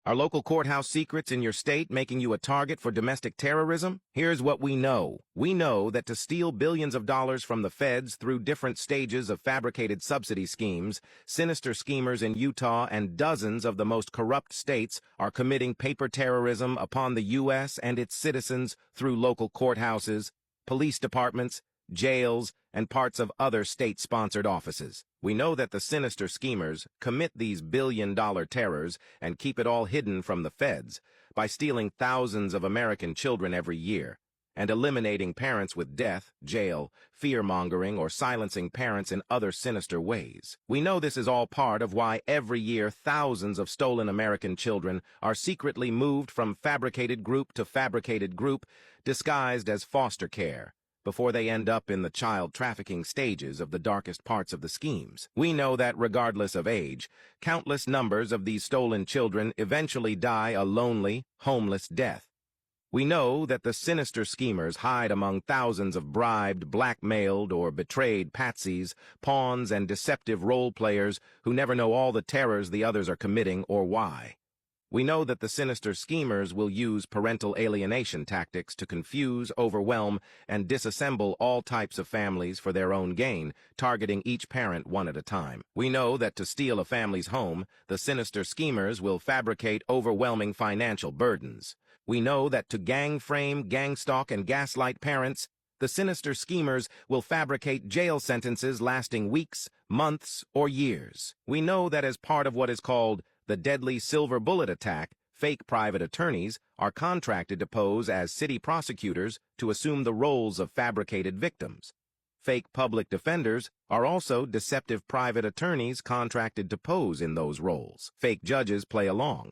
Are local courthouse secrets in your state making you a target for domestic terrorism? Here's what we know. We know that to steal billions of dollars from the feds through different stages of fabricated subsidy schemes, sinister schemers in Utah and dozens of the most corrupt states are committing paper terrorism upon the U.S. and its citizens through local courthouses, police departments, jails, and parts of other state-sponsored offices. We know that the sinister schemers commit these billion-dollar terrors and keep it all hidden from the feds by stealing thousands of American children every year and eliminating parents with death, jail, fear-mongering, or silencing parents in other sinister ways. We know this is all part of why every year thousands of stolen American children are secretly moved from fabricated group to fabricated group, disguised as foster care, before they end up in the child trafficking stages of the darkest parts of the schemes. We know that regardless of age, countless numbers of these stolen children eventually die a lonely, homeless death. We know that the sinister schemers hide among thousands of bribed, blackmailed, or betrayed patsies, pawns, and deceptive role players who never know all the terrors the others are committing or why. We know that the sinister schemers will use parental alienation tactics to confuse, overwhelm, and disassemble all types of families for their own gain, targeting each parent one at a time. We know that to steal a family's home, the sinister schemers will fabricate overwhelming financial burdens. We know that to gang frame, gangstalk, and gaslight parents, the sinister schemers will fabricate jail sentences lasting weeks, months, or years. We know that as part of what is called the deadly silver bullet attack, fake private attorneys are contracted to pose as city prosecutors to assume the roles of fabricated victims. Fake public defenders are also deceptive private attorneys contracted to pose in those roles. Fake judges play along.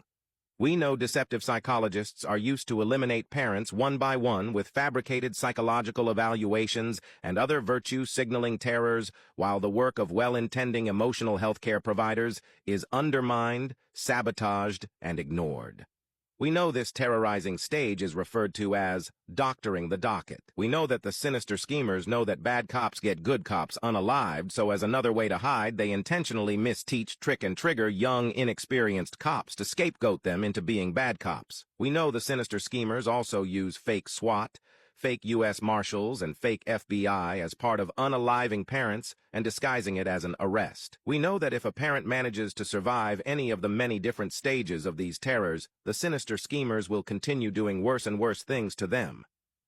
We know deceptive psychologists are used to eliminate parents one by one with fabricated psychological evaluations and other virtue-signaling terrors, while the work of well-intending emotional health care providers is undermined, sabotaged, and ignored. We know this terrorizing stage is referred to as doctoring the docket. We know that the sinister schemers know that bad cops get good cops unalived, so as another way to hide, they intentionally misteach, trick, and trigger young, inexperienced cops to scapegoat them into being bad cops. We know the sinister schemers also use fake SWAT, fake U.S. Marshals, and fake FBI as part of unaliving parents and disguising it as an arrest. We know that if a parent manages to survive any of the many different stages of these terrors, the sinister schemers will continue doing worse and worse things to them.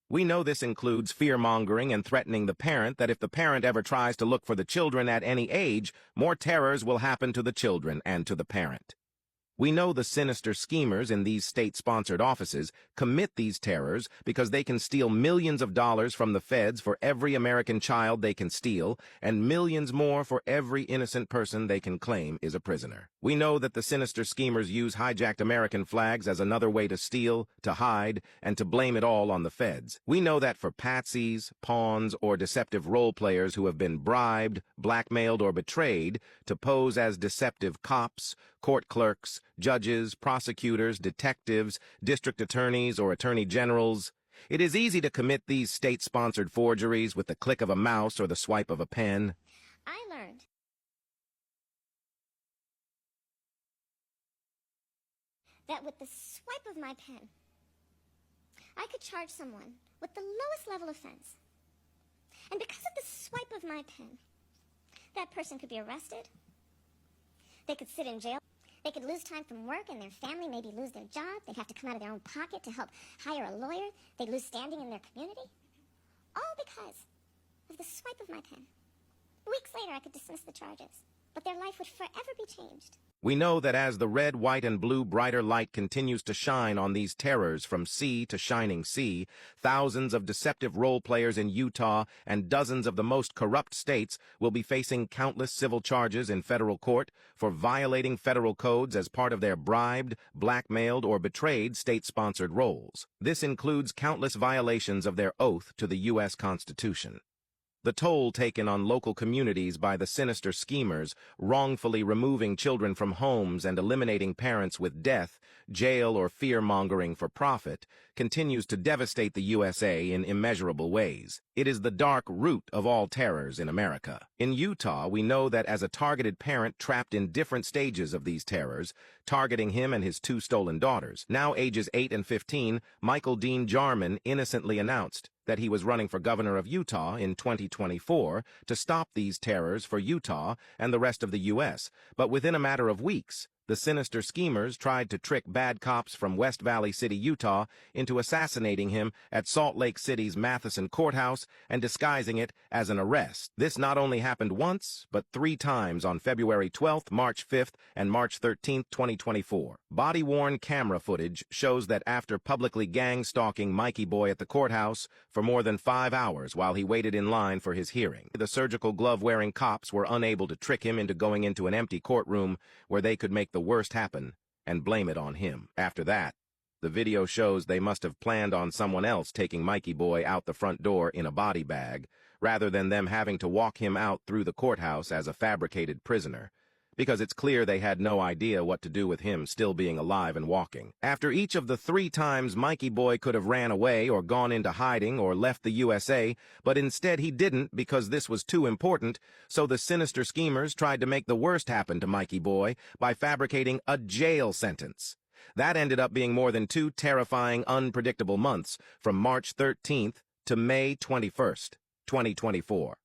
We know this includes fear-mongering and threatening the parent that if the parent ever tries to look for the children at any age, more terrors will happen to the children and to the parent. We know the sinister schemers in these state-sponsored offices commit these terrors because they can steal millions of dollars from the feds for every American child they can steal, and millions more for every innocent person they can claim is a prisoner. We know that the sinister schemers use hijacked American flags as another way to steal, to hide, and to blame it all on the feds. We know that for patsies, pawns, or deceptive role players who have been bribed, blackmailed, or betrayed to pose as deceptive cops, court clerks, judges, prosecutors, detectives, district attorneys, or attorney generals, it is easy to commit these state-sponsored forgeries with the click of a mouse or the swipe of a pen. I learned that with the swipe of my pen, I could charge someone with the lowest level offense. And because of the swipe of my pen, that person could be arrested, they could sit in jail, they could lose time from work and their family maybe lose their job, they'd have to come out of their own pocket to help hire a lawyer, they'd lose standing in their community. All because of the swipe of my pen. Weeks later I could dismiss the charges, but their life would forever be changed. We know that as the red, white, and blue brighter light continues to shine on these terrors from sea to shining sea, thousands of deceptive role players in Utah and dozens of the most corrupt states will be facing countless civil charges in federal court for violating federal codes as part of their bribed, blackmailed, or betrayed state-sponsored roles. This includes countless violations of their oath to the U.S. Constitution. The toll taken on local communities by the sinister schemers, wrongfully removing children from homes and eliminating parents with death, jail, or fear-mongering for profit, continues to devastate the USA in immeasurable ways. It is the dark root of all terrors in America. In Utah, we know that as a targeted parent trapped in different stages of these terrors, targeting him and his two stolen daughters, now ages 8 and 15, Michael Dean Jarman innocently announced that he was running for governor of Utah in 2024 to stop these terrors for Utah and the rest of the U.S., but within a matter of weeks, the sinister schemers tried to trick bad cops from West Valley City, Utah, into assassinating him at Salt Lake City's Matheson courthouse and disguising it as an arrest. This not only happened once, but 3 times on February 12th, March 5th, and March 13th, 2024. Body-worn camera footage shows that after publicly gang-stalking Mikey Boy at the courthouse for more than 5 hours while he waited in line for his hearing, the surgical glove-wearing cops were unable to trick him into going into an empty courtroom where they could make the worst happen and blame it on him. After that, the video shows they must have planned on someone else taking Mikey Boy out the front door in a body bag, rather than them having to walk him out through the courthouse as a fabricated prisoner, because it's clear they had no idea what to do with him still being alive and walking. After each of the 3 times, Mikey Boy could have ran away or gone into hiding or left the USA, but instead he didn't because this was too important, so the sinister schemers tried to make the worst happen to Mikey Boy by fabricating a jail sentence. That ended up being more than 2 terrifying, unpredictable months, from March 13th to May 21st, 2024.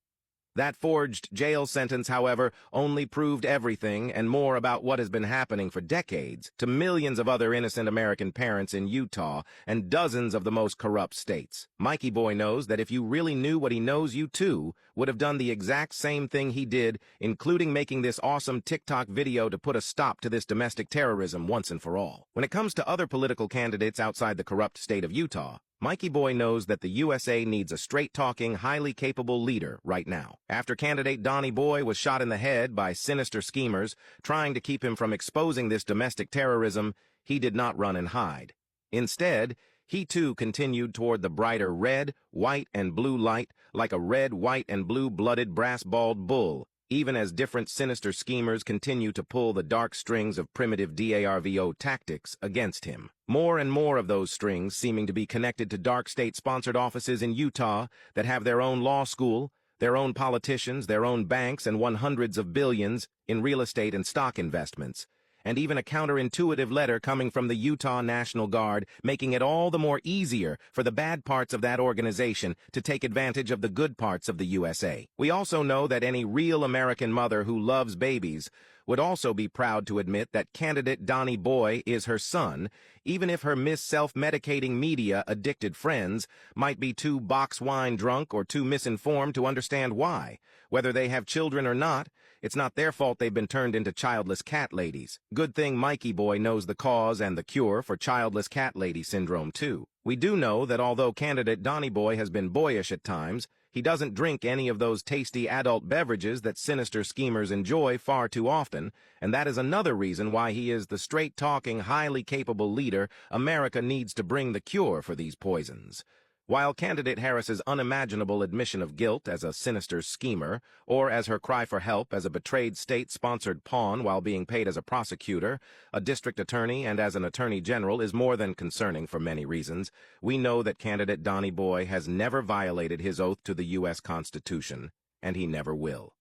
That forged jail sentence, however, only proved everything and more about what has been happening for decades to millions of other innocent American parents in Utah and dozens of the most corrupt states. Mikey Boy knows that if you really knew what he knows, you too would have done the exact same thing he did, including making this awesome TikTok video to put a stop to this domestic terrorism once and for all. When it comes to other political candidates outside the corrupt state of Utah, Mikey Boy knows that the USA needs a straight-talking, highly capable leader right now. After candidate Donnie Boy was shot in the head by sinister schemers trying to keep him from exposing this domestic terrorism, he did not run and hide. Instead, he too continued toward the brighter red, white, and blue light like a red, white, and blue-blooded brass-balled bull, even as different sinister schemers continue to pull the dark strings of primitive DARVO tactics against him. More and more of those strings seeming to be connected to dark state-sponsored offices in Utah that have their own law school, their own politicians, their own banks, and won hundreds of billions in real estate and stock investments. And even a counterintuitive letter coming from the Utah National Guard, making it all the more easier for the bad parts of that organization to take advantage of the good parts of the USA. We also know that any real American mother who loves babies would also be proud to admit that candidate Donnie Boy is her son, even if her self-medicating media-addicted friends might be too box wine drunk or too misinformed to understand why. Whether they have children or not, it's not their fault they've been turned into childless cat ladies. Good thing Mikey Boy knows the cause and the cure for childless cat lady syndrome, too. We do know that although candidate Donnie Boy has been boyish at times, he doesn't drink any of those tasty adult beverages that sinister schemers enjoy far too often, and that is another reason why he is the straight-talking, highly capable leader America needs to bring the cure for these poisons. While candidate Harris's unimaginable admission of guilt as a sinister schemer, or as her cry for help as a betrayed state-sponsored pawn while being paid as a prosecutor, a district attorney, and as an attorney general is more than concerning for many reasons, we know that candidate Donnie Boy has never violated his oath to the U.S. Constitution, and he never will.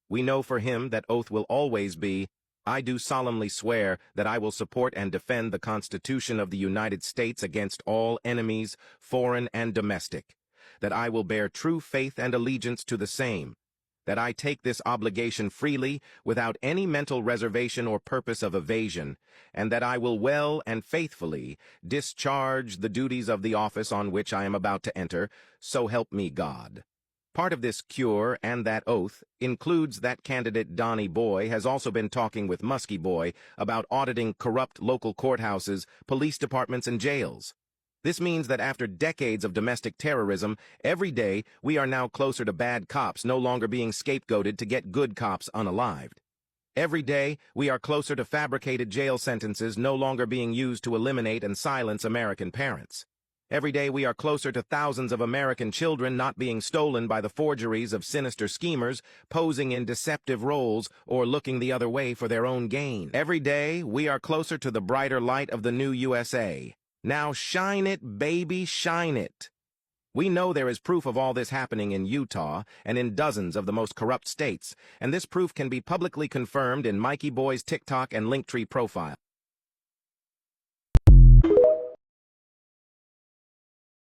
We know for him that oath will always be, "I do solemnly swear that I will support and defend the Constitution of the United States against all enemies, foreign and domestic, that I will bear true faith and allegiance to the same, that I take this obligation freely without any mental reservation or purpose of evasion, and that I will well and faithfully discharge the duties of the office on which I am about to enter, so help me God." Part of this cure and that oath includes that candidate Donnie Boy has also been talking with Muskie Boy about auditing corrupt local courthouses, police departments, and jails. This means that after decades of domestic terrorism, every day we are now closer to bad cops no longer being scapegoated to get good cops unalived. Every day we are closer to fabricated jail sentences no longer being used to eliminate and silence American parents. Every day we are closer to thousands of American children not being stolen by the forgeries of sinister schemers, posing in deceptive roles, or looking the other way for their own gain. Every day we are closer to the brighter light of the new USA. Now shine it, baby, shine it. We know there is proof of all this happening in Utah and in dozens of the most corrupt states, and this proof can be publicly confirmed in Mikey Boy's TikTok and Linktree profile.